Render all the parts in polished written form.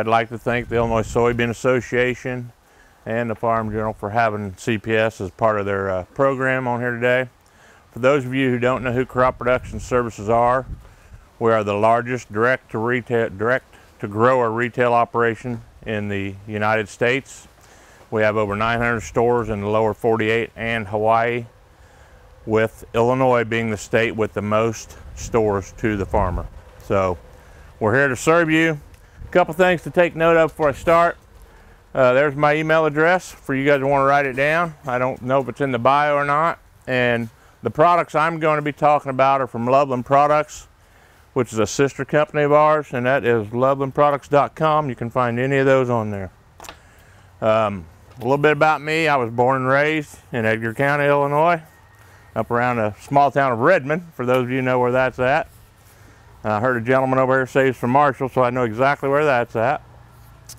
I'd like to thank the Illinois Soybean Association and the Farm Journal for having CPS as part of their program on here today. For those of you who don't know who Crop Production Services are, we are the largest direct to grower retail operation in the United States. We have over 900 stores in the lower 48 and Hawaii, with Illinois being the state with the most stores to the farmer. So we're here to serve you. A couple things to take note of before I start. There's my email address for you guys who want to write it down. I don't know if it's in the bio or not. And the products I'm going to be talking about are from Loveland Products, which is a sister company of ours, and that is lovelandproducts.com. You can find any of those on there. A little bit about me. I was born and raised in Edgar County, Illinois, up around the small town of Redmond, for those of you who know where that's at. I heard a gentleman over here say he's from Marshall, so I know exactly where that's at.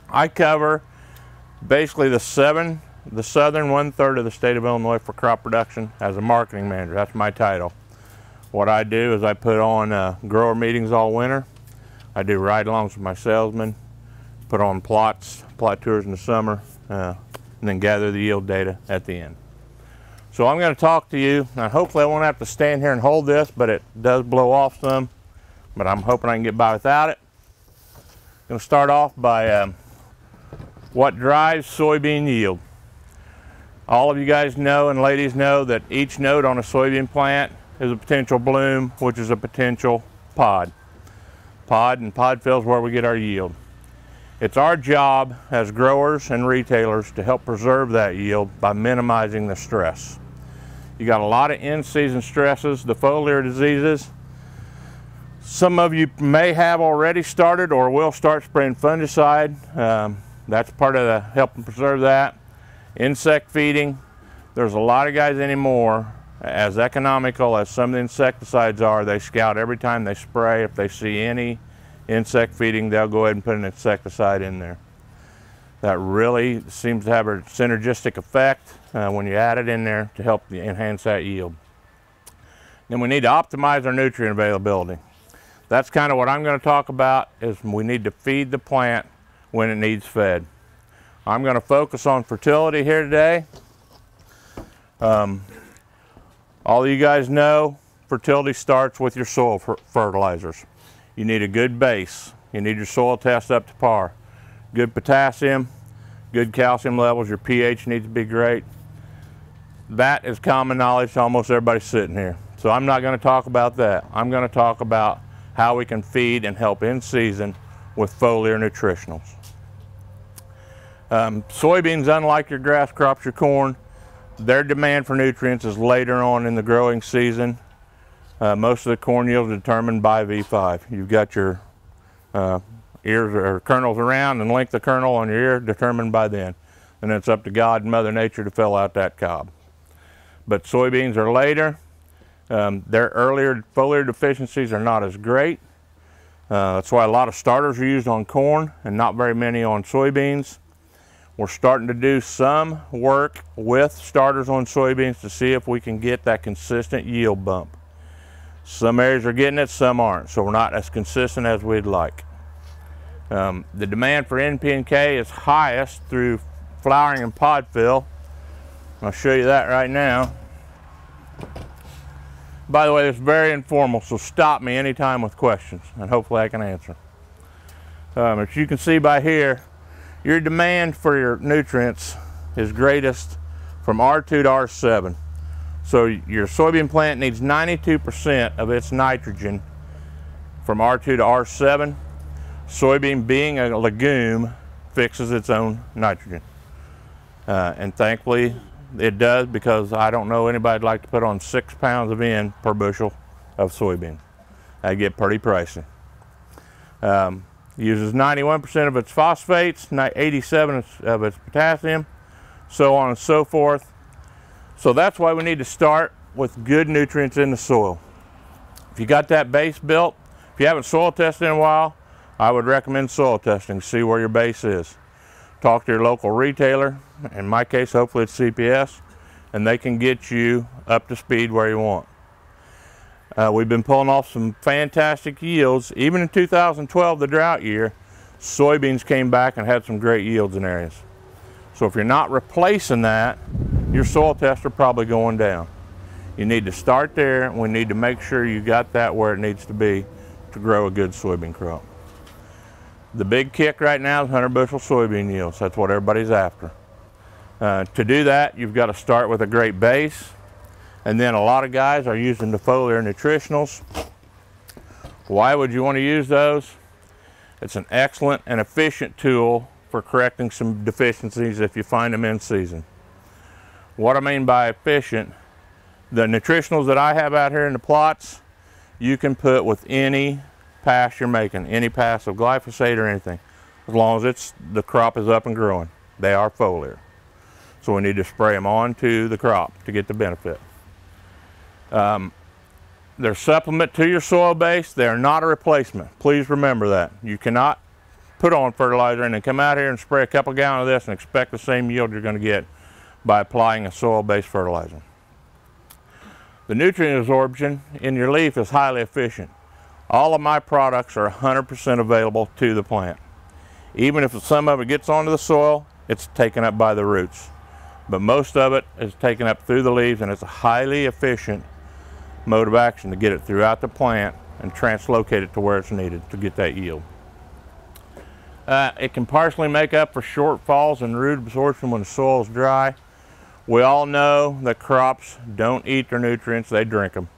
I cover basically the southern 1/3 of the state of Illinois for crop production as a marketing manager. That's my title. What I do is I put on grower meetings all winter. I do ride-alongs with my salesmen, put on plot tours in the summer, and then gather the yield data at the end. So I'm going to talk to you, and hopefully I won't have to stand here and hold this, but it does blow off some, but I'm hoping I can get by without it. I'm going to start off by what drives soybean yield. All of you guys know, and ladies know, that each node on a soybean plant is a potential bloom, which is a potential pod. And pod fill is where we get our yield. It's our job as growers and retailers to help preserve that yield by minimizing the stress. You got a lot of in-season stresses, the foliar diseases. Some of you may have already started or will start spraying fungicide. That's part of the helping preserve that. Insect feeding. There's a lot of guys anymore, as economical as some of the insecticides are, they scout every time they spray. If they see any insect feeding, they'll go ahead and put an insecticide in there. That really seems to have a synergistic effect when you add it in there to help enhance that yield. Then we need to optimize our nutrient availability. That's kind of what I'm going to talk about, is we need to feed the plant when it needs fed. I'm going to focus on fertility here today. All of you guys know fertility starts with your soil fertilizers. You need a good base. You need your soil test up to par. Good potassium, good calcium levels, your pH needs to be great. That is common knowledge to almost everybody sitting here. So I'm not going to talk about that. I'm going to talk about how we can feed and help in season with foliar nutritionals. Soybeans, unlike your grass crops, your corn, their demand for nutrients is later on in the growing season. Most of the corn yield is determined by V5. You've got your ears or kernels around, and length of kernel on your ear determined by then. And it's up to God and Mother Nature to fill out that cob. But soybeans are later. Their earlier foliar deficiencies are not as great. That's why a lot of starters are used on corn and not very many on soybeans. We're starting to do some work with starters on soybeans to see if we can get that consistent yield bump. Some areas are getting it, some aren't, so we're not as consistent as we'd like. The demand for NP and K is highest through flowering and pod fill. I'll show you that right now. By the way, it's very informal, so stop me anytime with questions, and hopefully I can answer. As you can see by here, your demand for your nutrients is greatest from R2 to R7. So your soybean plant needs 92% of its nitrogen from R2 to R7. Soybean, being a legume, fixes its own nitrogen. And thankfully it does, because I don't know anybody would like to put on 6 pounds of N per bushel of soybean. That'd get pretty pricey. Uses 91% of its phosphates, 87% of its potassium, so on and so forth. So that's why we need to start with good nutrients in the soil. If you got that base built, if you haven't soil tested in a while, I would recommend soil testing to see where your base is. Talk to your local retailer, in my case hopefully it's CPS, and they can get you up to speed where you want. We've been pulling off some fantastic yields, even in 2012, the drought year. Soybeans came back and had some great yields in areas. So if you're not replacing that, your soil tests are probably going down. You need to start there, and we need to make sure you got that where it needs to be to grow a good soybean crop. The big kick right now is 100 bushel soybean yields. That's what everybody's after. To do that, you've got to start with a great base, and then a lot of guys are using the foliar nutritionals. Why would you want to use those? It's an excellent and efficient tool for correcting some deficiencies if you find them in season. What I mean by efficient, the nutritionals that I have out here in the plots, you can put with any pass you're making, any pass of glyphosate or anything, as long as the crop is up and growing. They are foliar. So we need to spray them onto the crop to get the benefit. They're supplement to your soil base. They're not a replacement. Please remember that. You cannot put on fertilizer and then come out here and spray a couple gallons of this and expect the same yield you're going to get by applying a soil-based fertilizer. The nutrient absorption in your leaf is highly efficient. All of my products are 100% available to the plant. Even if some of it gets onto the soil, it's taken up by the roots. But most of it is taken up through the leaves, and it's a highly efficient mode of action to get it throughout the plant and translocate it to where it's needed to get that yield. It can partially make up for shortfalls in root absorption when the soil is dry. We all know that crops don't eat their nutrients, they drink them.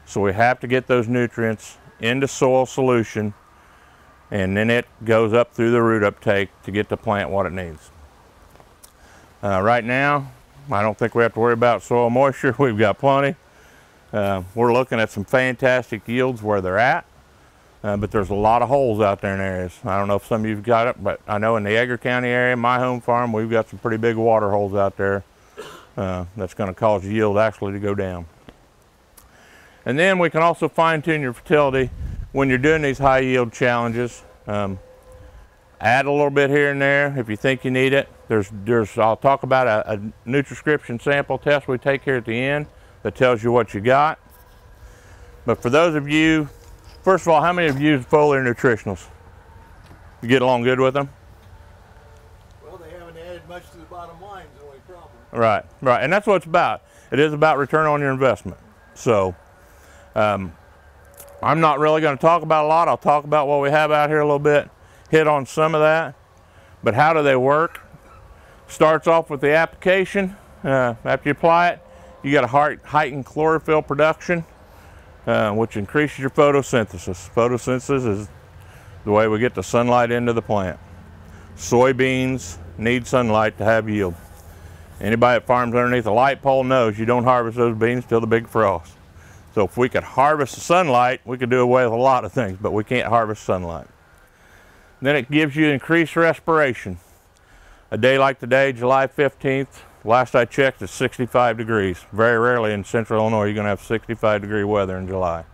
So we have to get those nutrients into soil solution, and then it goes up through the root uptake to get the plant what it needs. Right now, I don't think we have to worry about soil moisture. We've got plenty. We're looking at some fantastic yields where they're at, but there's a lot of holes out there in areas. I don't know if some of you've got it, but I know in the Edgar County area, my home farm, we've got some pretty big water holes out there. That's going to cause yield actually to go down. And then we can also fine tune your fertility when you're doing these high yield challenges. Add a little bit here and there if you think you need it. I'll talk about a Nutriscription sample test we take here at the end that tells you what you got. But for those of you, first of all, how many of you use foliar nutritionals? You get along good with them? Well, they haven't added much to the bottom line is the only problem. Right, right, and that's what it's about. It is about return on your investment. So, I'm not really going to talk about a lot. I'll talk about what we have out here a little bit, hit on some of that. But how do they work? Starts off with the application. After you apply it, you got a heightened chlorophyll production, which increases your photosynthesis. Photosynthesis is the way we get the sunlight into the plant. Soybeans need sunlight to have yield. Anybody that farms underneath a light pole knows you don't harvest those beans till the big frost. So if we could harvest the sunlight, we could do away with a lot of things, but we can't harvest sunlight. Then it gives you increased respiration. A day like today, July 15th, last I checked, it's 65 degrees. Very rarely in central Illinois you're going to have 65-degree weather in July.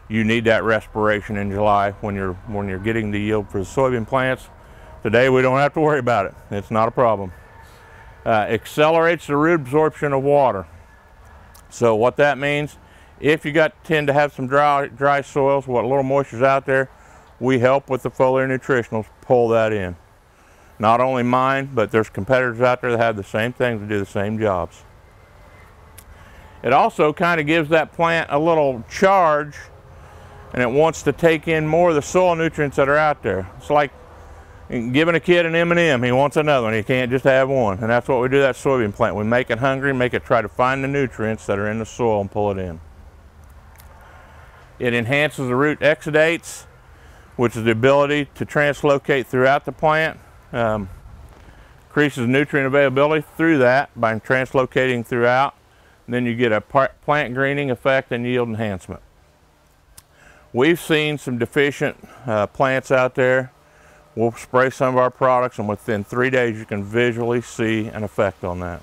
You need that respiration in July when you're getting the yield for the soybean plants. Today we don't have to worry about it. It's not a problem. Accelerates the root absorption of water. So what that means, if you tend to have some dry soils, what little moisture's out there, we help with the foliar nutritionals pull that in. Not only mine, but there's competitors out there that have the same things to do the same jobs. It also kind of gives that plant a little charge, and it wants to take in more of the soil nutrients that are out there. It's like giving a kid an M&M. He wants another one. He can't just have one. And that's what we do to that soybean plant. We make it hungry, make it try to find the nutrients that are in the soil and pull it in. It enhances the root exudates, which is the ability to translocate throughout the plant. Increases nutrient availability through that by translocating throughout. And then you get a plant greening effect and yield enhancement. We've seen some deficient plants out there. We'll spray some of our products, and within 3 days you can visually see an effect on that.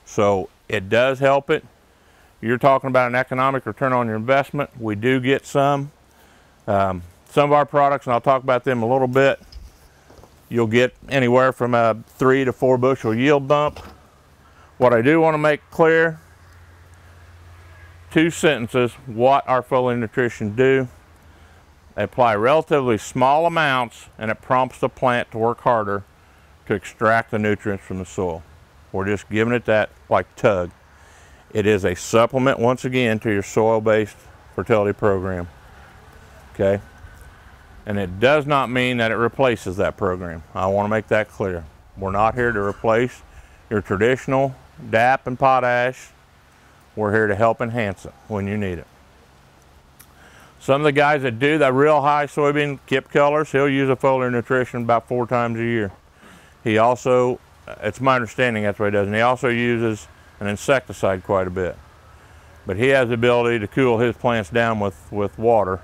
So it does help it. You're talking about an economic return on your investment. We do get some. Some of our products, and I'll talk about them a little bit, you'll get anywhere from a 3 to 4 bushel yield bump. What I do want to make clear, 2 sentences, what our foliar nutrition do. They apply relatively small amounts, and it prompts the plant to work harder to extract the nutrients from the soil. We're just giving it that like tug. It is a supplement, once again, to your soil-based fertility program. Okay? And it does not mean that it replaces that program. I want to make that clear. We're not here to replace your traditional DAP and potash. We're here to help enhance it when you need it. Some of the guys that do that real high soybean kip colors, he'll use a foliar nutrition about 4 times a year. He also, it's my understanding that's what he does, and he also uses an insecticide quite a bit. But he has the ability to cool his plants down with water.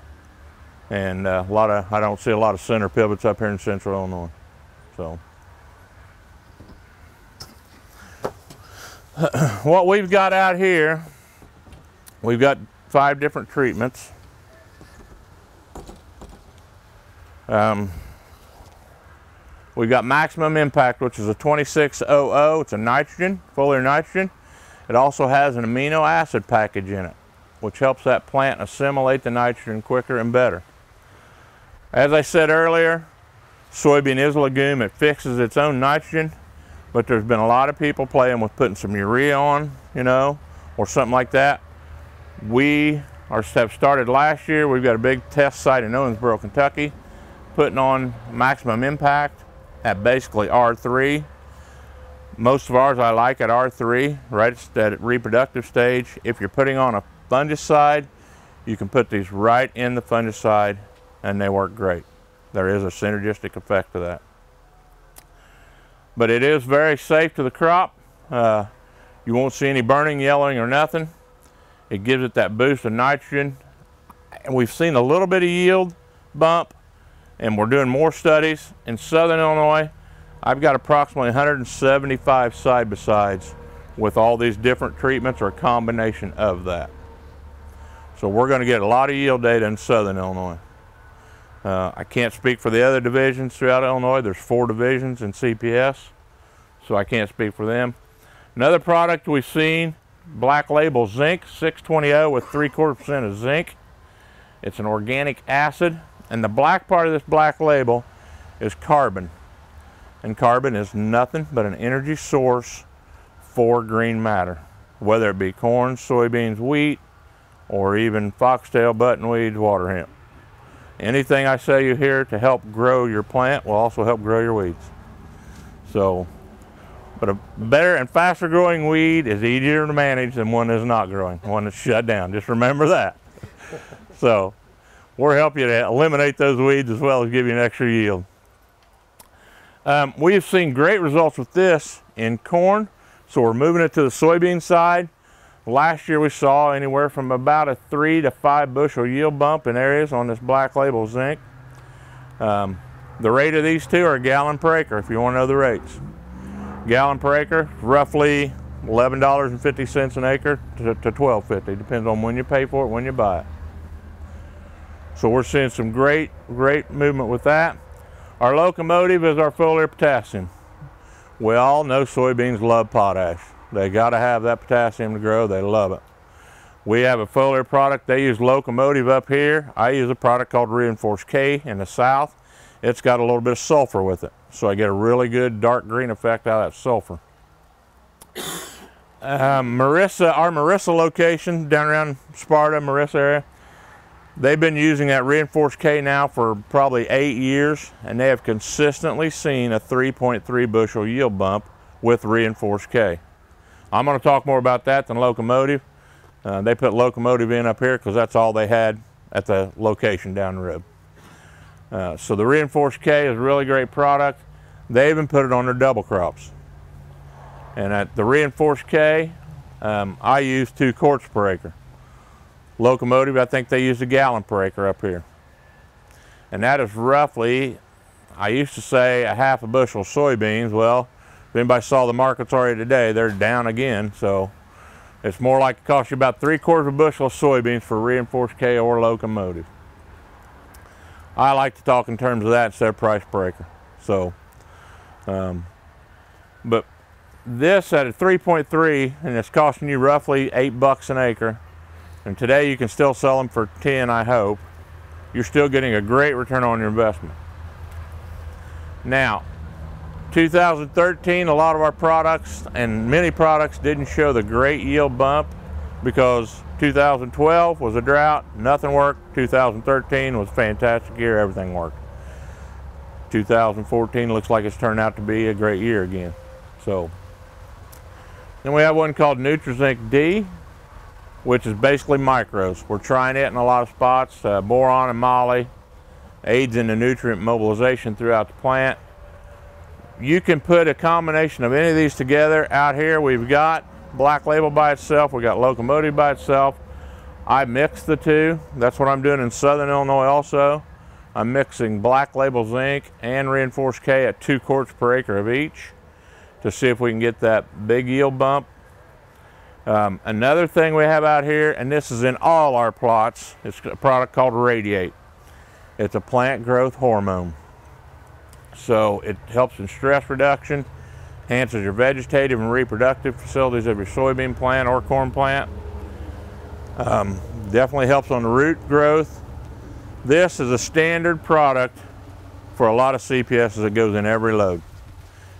And I don't see a lot of center pivots up here in central Illinois. So what we've got out here, we've got 5 different treatments. We've got Maximum Impact, which is a 2600. It's a nitrogen, foliar nitrogen. It also has an amino acid package in it, which helps that plant assimilate the nitrogen quicker and better. As I said earlier, soybean is a legume. It fixes its own nitrogen, but there's been a lot of people playing with putting some urea on, you know, or something like that. We have started last year. We've got a big test site in Owensboro, Kentucky, putting on Maximum Impact at basically R3. Most of ours I like at R3, right at that reproductive stage. If you're putting on a fungicide, you can put these right in the fungicide and they work great. There is a synergistic effect to that. But it is very safe to the crop. You won't see any burning, yellowing, or nothing. It gives it that boost of nitrogen. And we've seen a little bit of yield bump, and we're doing more studies. In southern Illinois, I've got approximately 175 side-by-sides with all these different treatments or a combination of that. So we're going to get a lot of yield data in southern Illinois. I can't speak for the other divisions throughout Illinois. There's 4 divisions in CPS, so I can't speak for them. Another product we've seen, Black Label Zinc 620 with 3/4% of zinc. It's an organic acid, and the black part of this Black Label is carbon. And carbon is nothing but an energy source for green matter, whether it be corn, soybeans, wheat, or even foxtail, buttonweeds, water hemp. Anything I say you here to help grow your plant will also help grow your weeds. So, but a better and faster growing weed is easier to manage than one that's not growing, one that's shut down. Just remember that. So, we'll help you to eliminate those weeds as well as give you an extra yield. We've seen great results with this in corn, so we're moving it to the soybean side. Last year we saw anywhere from about a 3 to 5 bushel yield bump in areas on this Black Label Zinc. The rate of these two are a gallon per acre if you want to know the rates. Gallon per acre, roughly $11.50 an acre to $12.50. Depends on when you pay for it, when you buy it. So we're seeing some great movement with that. Our locomotive is our foliar potassium. We all know soybeans love potash. They got to have that potassium to grow. They love it. We have a foliar product. They use locomotive up here. I use a product called Reinforced K in the south. It's got a little bit of sulfur with it, so I get a really good dark green effect out of that sulfur. Our Marissa location down around Sparta, Marissa area, they've been using that Reinforced K now for probably 8 years, and they have consistently seen a 3.3 bushel yield bump with Reinforced K. I'm going to talk more about that than locomotive. They put locomotive in up here because that's all they had at the location down the road. So the Reinforced K is a really great product. They even put it on their double crops. And at the Reinforced K, I use 2 quarts per acre. Locomotive, I think they use a gallon per acre up here. And that is roughly, I used to say a half a bushel of soybeans. Well, if anybody saw the markets already today, they're down again. So it's more like it costs you about 3/4 of a bushel of soybeans for Reinforced K or locomotive. I like to talk in terms of that instead of price per acre. So, but this at a 3.3, and it's costing you roughly $8 an acre. And today you can still sell them for 10, I hope. you're still getting a great return on your investment. Now, 2013, a lot of our products and many products didn't show the great yield bump because 2012 was a drought, nothing worked. 2013 was a fantastic year, everything worked. 2014 looks like it's turned out to be a great year again. So, then we have one called NutriZinc D, which is basically micros. We're trying it in a lot of spots. Boron and moly aids in the nutrient mobilization throughout the plant. You can put a combination of any of these together. Out here we've got Black Label by itself, we got Locomotive by itself. I mix the two. That's what I'm doing in Southern Illinois also. I'm mixing Black Label Zinc and Reinforced K at 2 quarts per acre of each to see if we can get that big yield bump. Another thing we have out here, and this is in all our plots, it's a product called Radiate. It's a plant growth hormone. So it helps in stress reduction, enhances your vegetative and reproductive facilities of your soybean plant or corn plant. Definitely helps on the root growth. This is a standard product for a lot of CPSs that goes in every load.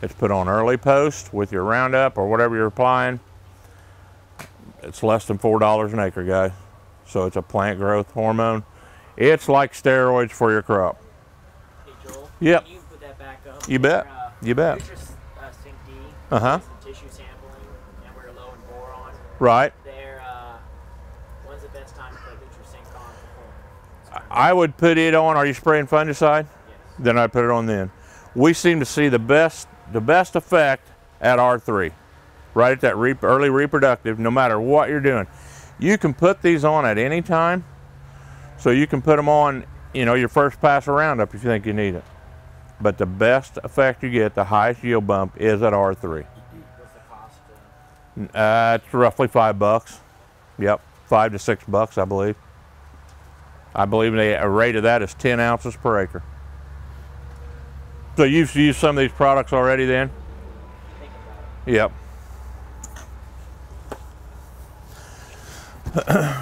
It's put on early post with your Roundup or whatever you're applying. It's less than $4 an acre, guys. So it's a plant growth hormone. It's like steroids for your crop. Hey Joel, yep. Can you put that back up? You bet. You bet. NutriZinc D, Uh-huh. some tissue sampling, and we're low in boron. Right. When's the best time to put NutriZinc on for corn? I would put it on. Are you spraying fungicide? Yes. Then I'd put it on then. We seem to see the best effect at R3, right at that early reproductive, no matter what you're doing. You can put these on at any time, so you can put them on, you know, your first pass of Roundup if you think you need it. But the best effect you get, the highest yield bump, is at R3. What's the cost? It's roughly $5. Yep, $5 to $6, I believe. I believe a rate of that is 10 ounces per acre. So you've used some of these products already then? Think about it. Yep.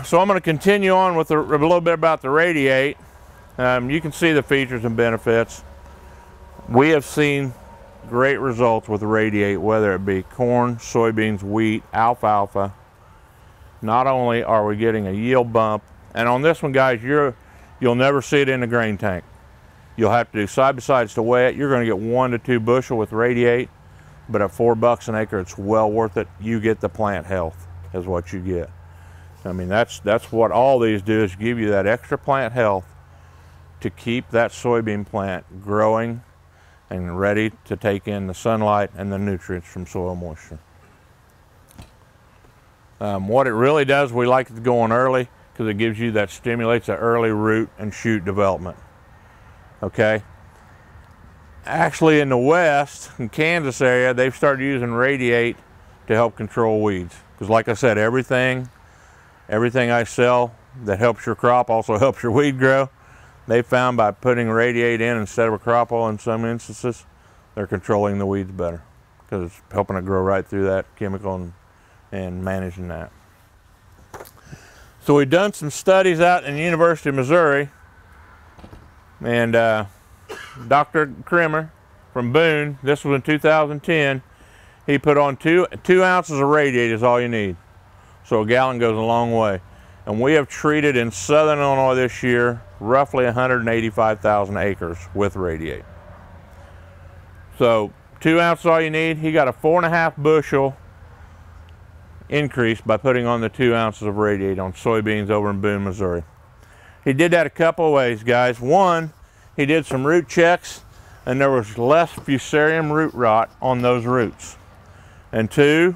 So I'm going to continue on with a little bit about the Radiate. You can see the features and benefits. We have seen great results with Radiate, whether it be corn, soybeans, wheat, alfalfa. Not only are we getting a yield bump, and on this one, guys, you'll never see it in the grain tank. You'll have to do side-by-sides to weigh it. You're going to get 1 to 2 bushel with Radiate, but at $4 an acre, it's well worth it. You get the plant health is what you get. I mean, that's what all these do, is give you that extra plant health to keep that soybean plant growing and ready to take in the sunlight and the nutrients from soil moisture. What it really does, we like it to go on early because it gives you that, stimulates the early root and shoot development. Okay. Actually, in the West, in Kansas area, they've started using Radiate to help control weeds. Because like I said, everything I sell that helps your crop also helps your weed grow. They found by putting Radiate in instead of a crop oil in some instances, they're controlling the weeds better because it's helping it grow right through that chemical and managing that. So we've done some studies out in the University of Missouri, and Dr. Krimmer from Boone, this was in 2010, he put on two ounces of Radiate is all you need. So a gallon goes a long way. And we have treated in Southern Illinois this year roughly 185,000 acres with Radiate. So 2 ounces all you need. He got a 4.5 bushel increase by putting on the 2 ounces of Radiate on soybeans over in Boone, Missouri. He did that a couple of ways, guys. One, he did some root checks and there was less fusarium root rot on those roots. And two,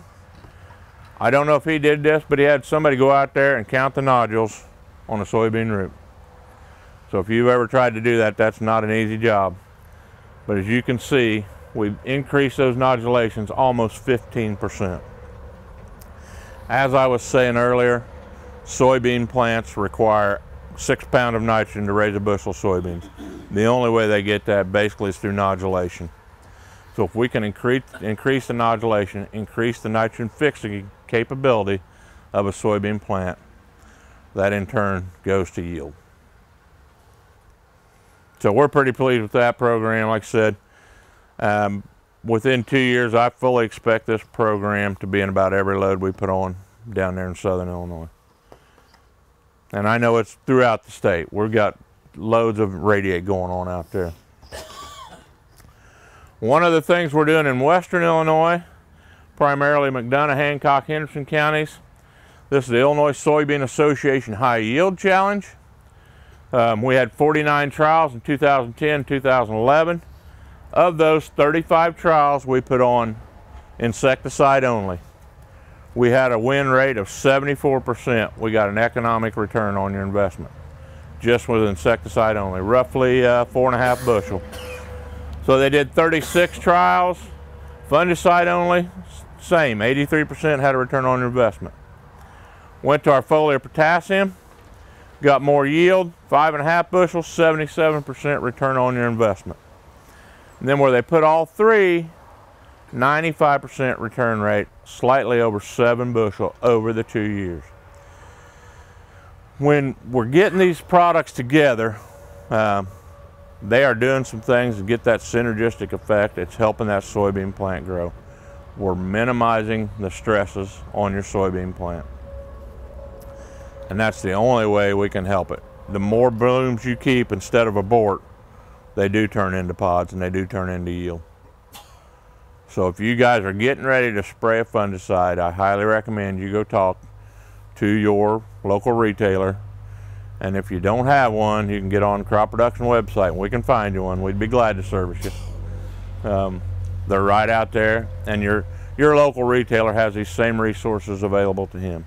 I don't know if he did this, but he had somebody go out there and count the nodules on a soybean root. So if you've ever tried to do that, that's not an easy job. But as you can see, we've increased those nodulations almost 15%. As I was saying earlier, soybean plants require 6 pounds of nitrogen to raise a bushel of soybeans. The only way they get that basically is through nodulation. So if we can increase the nodulation, increase the nitrogen fixing capability of a soybean plant, that in turn goes to yield. So we're pretty pleased with that program. Like I said, within 2 years, I fully expect this program to be in about every load we put on down there in southern Illinois. And I know it's throughout the state. We've got loads of radiate going on out there. One of the things we're doing in western Illinois, primarily McDonough, Hancock, Henderson counties, this is the Illinois Soybean Association High Yield Challenge. We had 49 trials in 2010, 2011. Of those 35 trials, we put on insecticide only. We had a win rate of 74%. We got an economic return on your investment, just with insecticide only, roughly 4.5 bushel. So they did 36 trials, fungicide only, same, 83% had a return on your investment. Went to our foliar potassium, got more yield, 5.5 bushels, 77% return on your investment. And then where they put all three, 95% return rate, slightly over 7 bushel over the 2 years. When we're getting these products together, they are doing some things to get that synergistic effect. It's helping that soybean plant grow. We're minimizing the stresses on your soybean plant. And that's the only way we can help it. The more blooms you keep instead of abort, they do turn into pods and they do turn into yield. So if you guys are getting ready to spray a fungicide, I highly recommend you go talk to your local retailer. And if you don't have one, you can get on the crop production website and we can find you one. We'd be glad to service you. They're right out there, and your local retailer has these same resources available to him.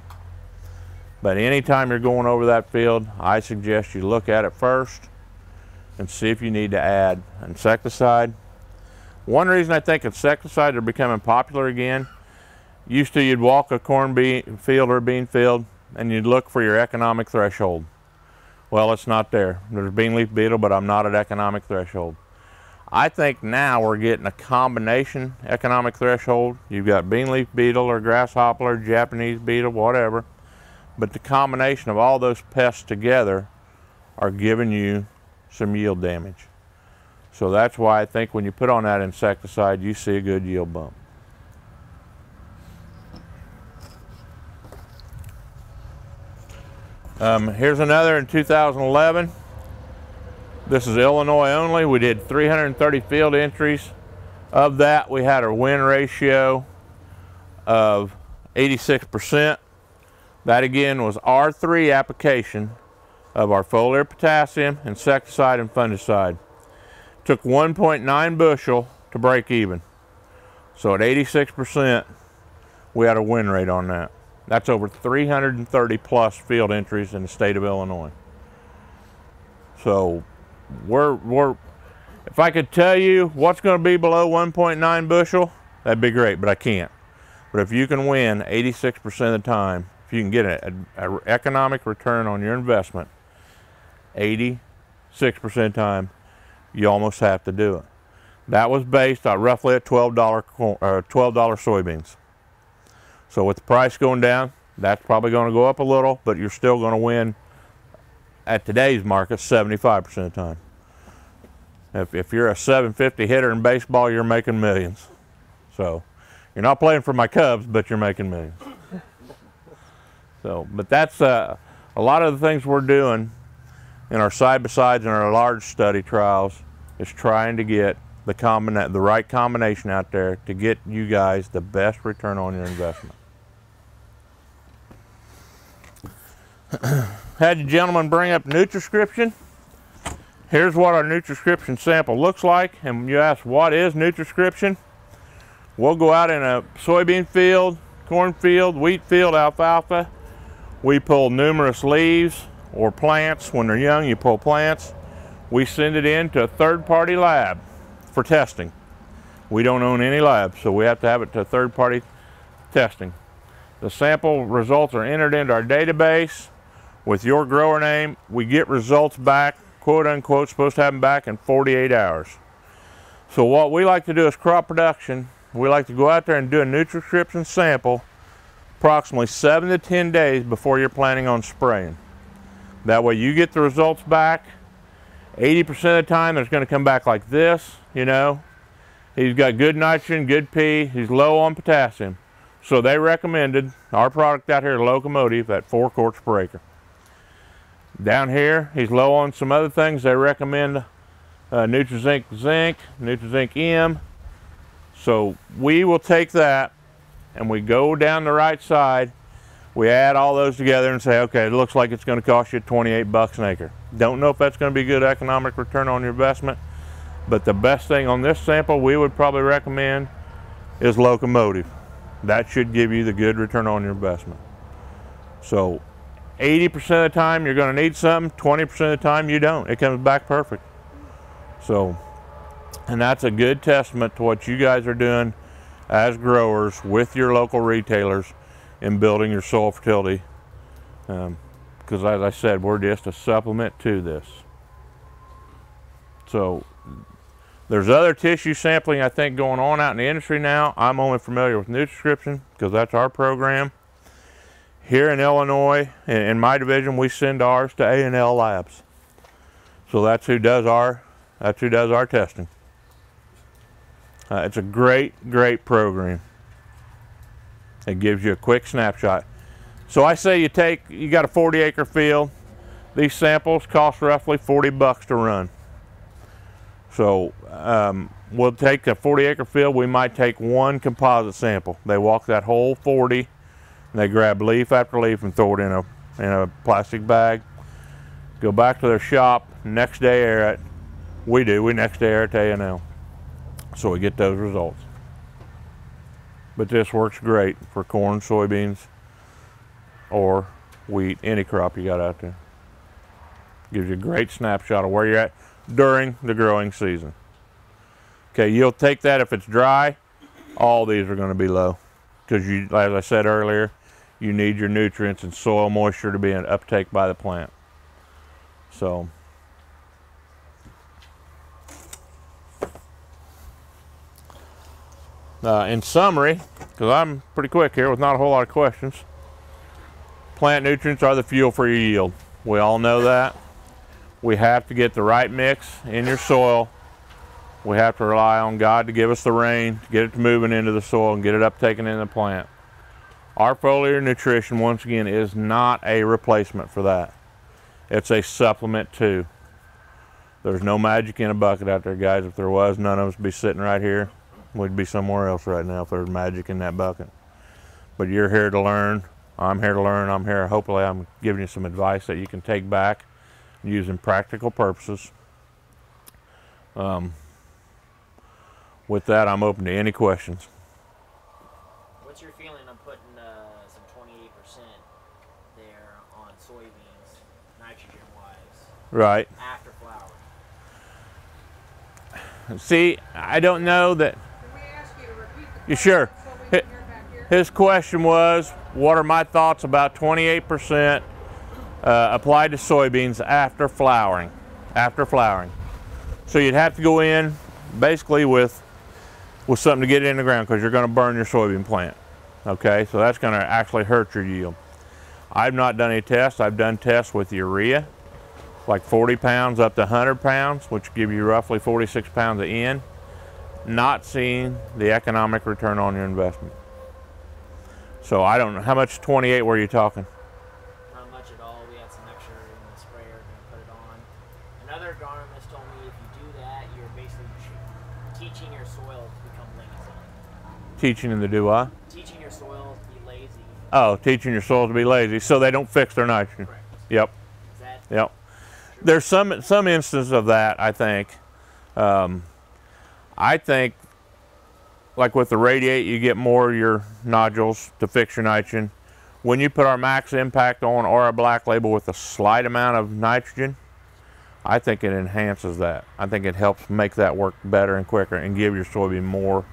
But anytime you're going over that field, I suggest you look at it first and see if you need to add insecticide. One reason I think insecticides are becoming popular again, used to you'd walk a corn field or a bean field and you'd look for your economic threshold. Well, it's not there. There's bean leaf beetle, but I'm not at economic threshold. I think now we're getting a combination economic threshold. You've got bean leaf beetle or grasshopper or Japanese beetle, whatever. But the combination of all those pests together are giving you some yield damage. So that's why I think when you put on that insecticide, you see a good yield bump. Here's another in 2011. This is Illinois only. We did 330 field entries. Of that, we had a win ratio of 86%. That again was R3 application of our foliar potassium, insecticide, and fungicide. Took 1.9 bushel to break even. So at 86%, we had a win rate on that. That's over 330 plus field entries in the state of Illinois. So if I could tell you what's going to be below 1.9 bushel, that'd be great, but I can't. But if you can win 86% of the time, if you can get an economic return on your investment, 86% of the time, you almost have to do it. That was based on roughly at $12 soybeans. So with the price going down, that's probably going to go up a little, but you're still going to win at today's market 75% of the time. If you're a 750 hitter in baseball, you're making millions. So you're not playing for my Cubs, but you're making millions. So, but that's a lot of the things we're doing in our side-by-sides and our large study trials is trying to get the right combination out there to get you guys the best return on your investment. Had the gentleman bring up NutriScription. Here's what our NutriScription sample looks like. And you ask, what is NutriScription? We'll go out in a soybean field, corn field, wheat field, alfalfa. We pull numerous leaves or plants. When they're young, you pull plants. We send it in to a third-party lab for testing. We don't own any labs, so we have to have it to third-party testing. The sample results are entered into our database with your grower name. We get results back, quote unquote, supposed to have them back in 48 hours. So what we like to do is crop production. We like to go out there and do a NutriScription sample approximately 7 to 10 days before you're planning on spraying. That way you get the results back 80% of the time, it's going to come back like this, you know. He's got good nitrogen, good P. He's low on potassium. So they recommended our product out here, Locomotive, at 4 quarts per acre. Down here, he's low on some other things. They recommend NutriZinc Zinc, NutriZinc M. So we will take that and we go down the right side. We add all those together and say, okay, it looks like it's going to cost you 28 bucks an acre. Don't know if that's going to be good economic return on your investment, but the best thing on this sample we would probably recommend is Locomotive. That should give you the good return on your investment. So 80% of the time you're going to need something, 20% of the time you don't. It comes back perfect. So, and that's a good testament to what you guys are doing as growers with your local retailers in building your soil fertility. Because as I said, we're just a supplement to this. So there's other tissue sampling I think going on out in the industry now. I'm only familiar with NutriScription because that's our program. Here in Illinois, in my division, we send ours to A&L Labs. So that's who does our testing. It's a great program. It gives you a quick snapshot. So I say you got a 40-acre field. These samples cost roughly 40 bucks to run. So we'll take a 40-acre field. We might take one composite sample. They walk that whole 40, and they grab leaf after leaf and throw it in a plastic bag. Go back to their shop. Next day air it. We next day air it to A&L. So we get those results. But this works great for corn, soybeans, or wheat, any crop you got out there. Gives you a great snapshot of where you're at during the growing season. Okay, you'll take that if it's dry. All these are going to be low because, as I said earlier, you need your nutrients and soil moisture to be an uptake by the plant. So in summary, because I'm pretty quick here with not a whole lot of questions, plant nutrients are the fuel for your yield. We all know that. We have to get the right mix in your soil. We have to rely on God to give us the rain, to get it moving into the soil and get it uptaken in the plant. Our foliar nutrition, once again, is not a replacement for that. It's a supplement too. There's no magic in a bucket out there, guys. If there was, none of us would be sitting right here. We'd be somewhere else right now if there was magic in that bucket. But you're here to learn. I'm here to learn. I'm here. Hopefully I'm giving you some advice that you can take back and use in practical purposes. With that, I'm open to any questions. What's your feeling on putting some 28% there on soybeans, nitrogen-wise? Right. After flowering. See, I don't know that. Can we ask you to repeat the question? You sure? So we can hear back here? His question was, what are my thoughts about 28% applied to soybeans after flowering? After flowering. So you'd have to go in basically with something to get it in the ground because you're going to burn your soybean plant. Okay, so that's going to actually hurt your yield. I've not done any tests. I've done tests with urea, like 40 pounds up to 100 pounds, which give you roughly 46 pounds of N. Not seeing the economic return on your investment. So I don't know, how much 28 were you talking? Not much at all. We had some extra in the sprayer, gonna put it on. Another agronomist told me if you do that, you're basically teaching your soil to become lazy. Teaching them to do what? Teaching your soil to be lazy. Oh, teaching your soil to be lazy so they don't fix their nitrogen. Correct. Yep. Is that Yep. true? There's some instance of that, I think. I think, like with the radiate, you get more of your nodules to fix your nitrogen. When you put our max impact on or a black label with a slight amount of nitrogen, I think it enhances that. I think it helps make that work better and quicker and give your soybean more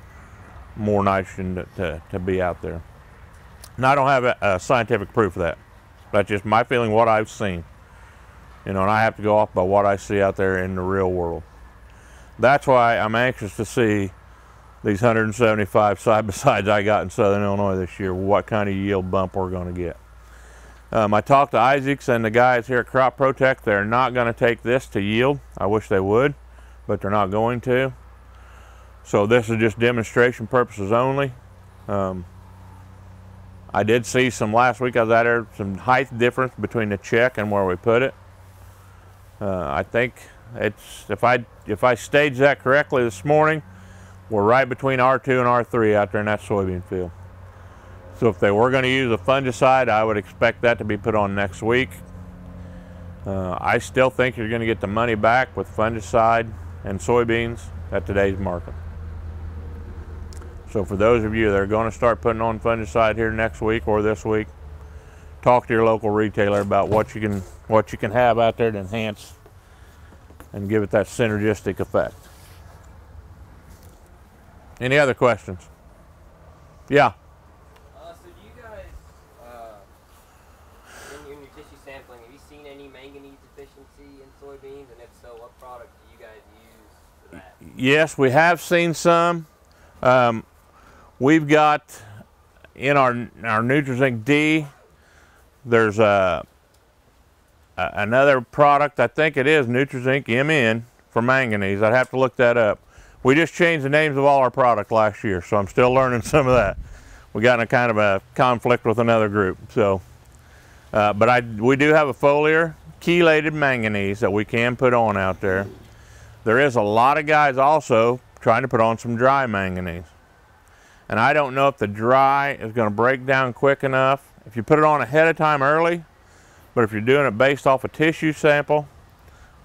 nitrogen to be out there. Now, I don't have a scientific proof of that. That's just my feeling, what I've seen. You know, and I have to go off by what I see out there in the real world. That's why I'm anxious to see these 175 side-by-sides I got in Southern Illinois this year, what kind of yield bump we're going to get. I talked to Isaacs and the guys here at Crop Protect. They're not going to take this to yield. I wish they would, but they're not going to. So this is just demonstration purposes only. I did see some last week. I was out there, some height difference between the check and where we put it. I think it's, if I staged that correctly this morning, we're right between R2 and R3 out there in that soybean field. So if they were going to use a fungicide, I would expect that to be put on next week. I still think you're going to get the money back with fungicide and soybeans at today's market. So for those of you that are going to start putting on fungicide here next week or this week, talk to your local retailer about what you can have out there to enhance and give it that synergistic effect. Any other questions? Yeah. So do you guys, in your tissue sampling, have you seen any manganese deficiency in soybeans? And if so, what product do you guys use for that? Yes, we have seen some. We've got in our NutriZinc D, there's another product, I think it is NutriZinc MN for manganese. I'd have to look that up. We just changed the names of all our product last year, so I'm still learning some of that. We got in a kind of a conflict with another group. So, but we do have a foliar chelated manganese that we can put on out there. There is a lot of guys also trying to put on some dry manganese. And I don't know if the dry is going to break down quick enough. If you put it on ahead of time early, but if you're doing it based off a tissue sample,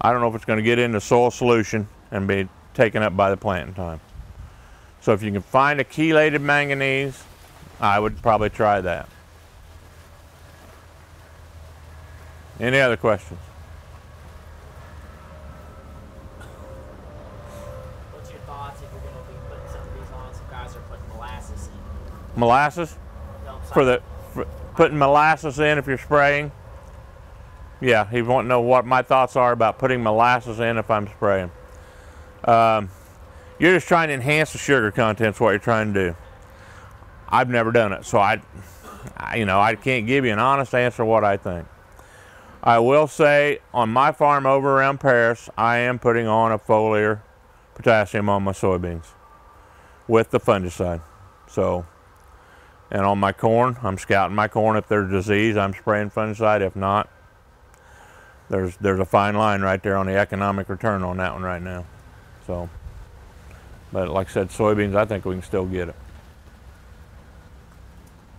I don't know if it's going to get into soil solution and be taken up by the planting time. So if you can find a chelated manganese, I would probably try that. Any other questions? What's your thoughts if you're going to be putting some of these on? Some guys are putting molasses in. Molasses? Putting molasses in if you're spraying? Yeah, he wants to know what my thoughts are about putting molasses in if I'm spraying. You're just trying to enhance the sugar content is what you're trying to do. I've never done it, so I can't give you an honest answer what I think. I will say on my farm over around Paris, I am putting on a foliar potassium on my soybeans with the fungicide. So, and on my corn, I'm scouting my corn. If there's disease, I'm spraying fungicide. If not, there's a fine line right there on the economic return on that one right now. So, but like I said, soybeans, I think we can still get it.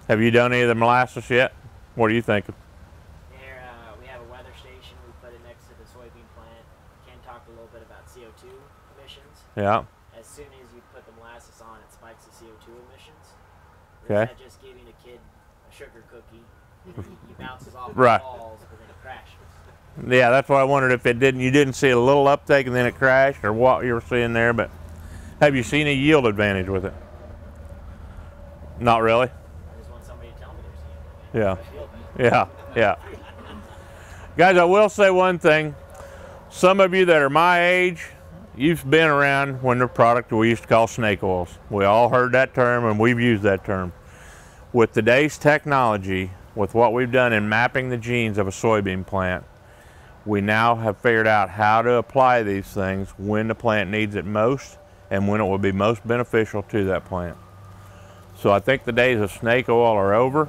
Have you done any of the molasses yet? What are you thinking? There, we have a weather station. We put it next to the soybean plant. Can talk a little bit about CO2 emissions. Yeah. As soon as you put the molasses on, it spikes the CO2 emissions. Okay. Instead of just giving a kid a sugar cookie, he bounces off Right. the walls, but then it crashes. Yeah, that's why I wondered if you didn't see a little uptake and then it crashed, or what you were seeing there. But have you seen a yield advantage with it? Not really. I just want somebody to tell me there's a yield. Yeah. Guys, I will say one thing. Some of you that are my age, you've been around when the product we used to call snake oils. We all heard that term and we've used that term. With today's technology, with what we've done in mapping the genes of a soybean plant, we now have figured out how to apply these things when the plant needs it most and when it will be most beneficial to that plant. So I think the days of snake oil are over.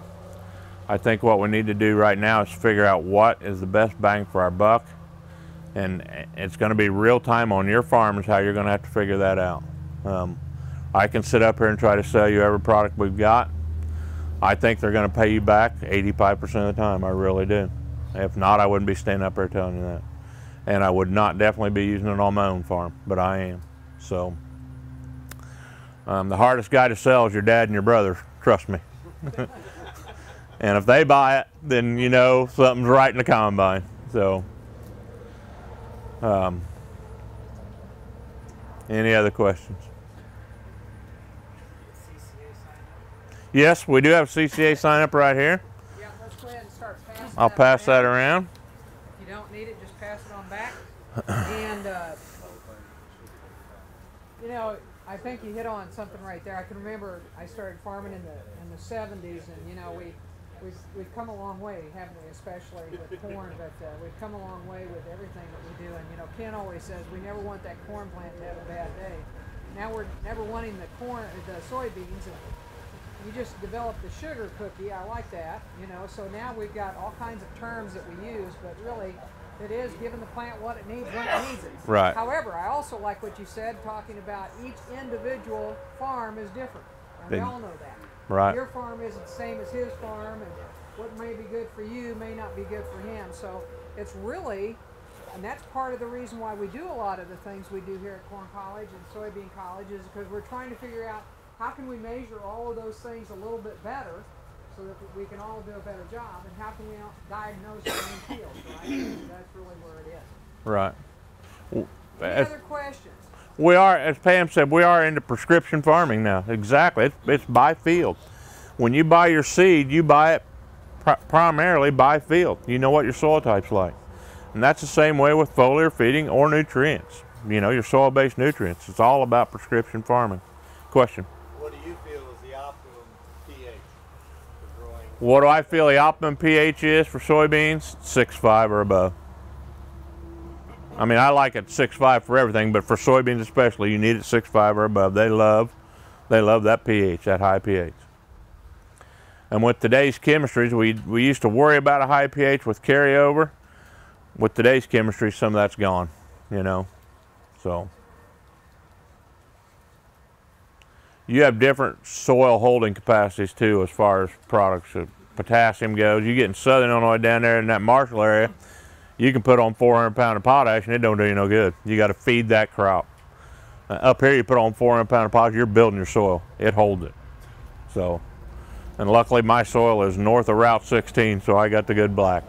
I think what we need to do right now is figure out what is the best bang for our buck. And it's going to be real time on your farm is how you're going to have to figure that out. I can sit up here and try to sell you every product we've got. I think they're going to pay you back 85% of the time. I really do. If not, I wouldn't be standing up here telling you that. And I would not definitely be using it on my own farm, but I am. So the hardest guy to sell is your dad and your brother, trust me. And if they buy it, then you know something's right in the combine. So any other questions? Yes, we do have a CCA sign up right here. Yeah, let's go ahead and start passing I'll pass that around. If you don't need it, just pass it on back. And, you know, I think you hit on something right there. I can remember I started farming in the 70s, and, you know, we we've come a long way, haven't we? Especially with corn, but we've come a long way with everything that we do. And you know, Ken always says we never want that corn plant to have a bad day. Now we're never wanting the soybeans, and you just developed the sugar cookie. I like that, you know. So now we've got all kinds of terms that we use, but really, it is giving the plant what it needs when it needs it. Right. However, I also like what you said, talking about each individual farm is different, and we all know that. Right. Your farm isn't the same as his farm, and what may be good for you may not be good for him. So it's really, and that's part of the reason why we do a lot of the things we do here at Corn College and Soybean College, is because we're trying to figure out how can we measure all of those things a little bit better so that we can all do a better job, and how can we diagnose the main fields, right? That's really where it is. Right. Any other questions? We are, as Pam said, we are into prescription farming now. Exactly. It's by field. When you buy your seed, you buy it primarily by field. You know what your soil type's like. And that's the same way with foliar feeding or nutrients. You know, your soil-based nutrients. It's all about prescription farming. Question? What do you feel is the optimum pH for growing? What do I feel the optimum pH is for soybeans? 6.5 or above. I mean, I like it 6.5 for everything, but for soybeans especially, you need it 6.5 or above. They love that pH, that high pH. And with today's chemistries, we used to worry about a high pH with carryover. With today's chemistry, some of that's gone, you know. So you have different soil holding capacities too, as far as products. Potassium goes. You get in southern Illinois down there in that Marshall area, you can put on 400 pounds of potash and it don't do you no good. You got to feed that crop. Up here you put on 400 pounds of potash, you're building your soil. It holds it. So, and luckily my soil is north of Route 16, so I got the good black.